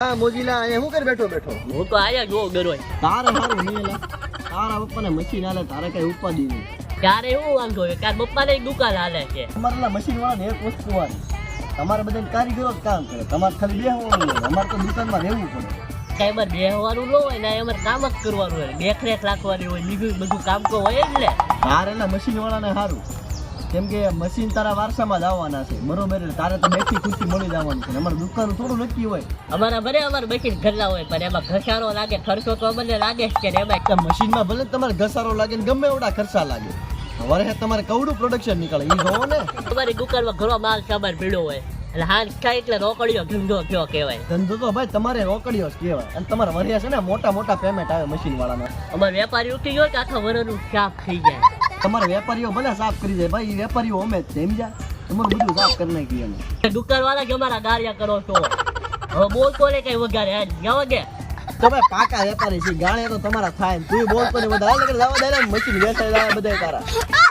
હા મોજીલા અહીંયા હું કરી બેઠો બેઠો હું તો આયા જો ગરોય તારે હારું નહીં એલા તારા પપ્પાને મશીન હાલે તારે કઈ ઉપાધિ નહીં ત્યારે એવું વાંધો હોય કારણ પપ્પાને એક દુકાન હાલે છે તમારા મશીન વાળાને એક વસ્તુ વાળી તમારે બધા કારીગરો જ કામ કરે તમારે ખાલી બેહવાનું હોય અમારે તો દુકાનમાં રહેવું પડે કઈ અમારે બેહવાનું ન હોય ને અમારે કામ જ કરવાનું હોય દેખરેખ રાખવાની હોય બીજું બધું કામ તો હોય જ ને તારે એલા મશીન વાળાને સારું કેમ કે મશીન તારા વારસામાં જ આવવાના છે બરોબર તારે તો બેઠી ખુશી મળી જવાનું છે અમારે દુકાન થોડું નક્કી હોય અમારા ભલે અમારે મશીન ઘરના હોય પણ એમાં ઘસારો લાગે ખર્ચો તો અમને લાગે જ કે એમાં મશીનમાં ભલે તમારે ઘસારો લાગે ને ગમે એવડા ખર્ચા લાગે વરે તમારે કવડું પ્રોડક્શન નીકળે એ જોવો ને અમારી દુકાનમાં ઘણો માલ સામાન પીડ્યો હોય એટલે હાલ ખાય એટલે રોકડીઓ ધંધો થયો કહેવાય ધંધો તો ભાઈ તમારે રોકડીઓ જ કહેવાય અને તમારે વરિયા છે ને મોટા મોટા પેમેન્ટ આવે મશીન વાળાના અમારે વેપારી ઉઠી ગયો કે આખા વરનું સાફ થઈ જાય તમારે વેપારીઓ ભલે સાફ કરી જાય ભાઈ વેપારીઓ અમે જ છે સમજ્યા તમારું બધું સાફ કરી નાખી અમે દુકાન વાળા જ અમારા ગાળિયા કરો છો હવે બોલતો ને કઈ વગાડે જવા દે તો ભાઈ પાકા વેપારી છે ગાળે તો તમારા થાય તું બોલતો ને બધા લાવા દે મશીન વેચાઈ જાય બધા તારા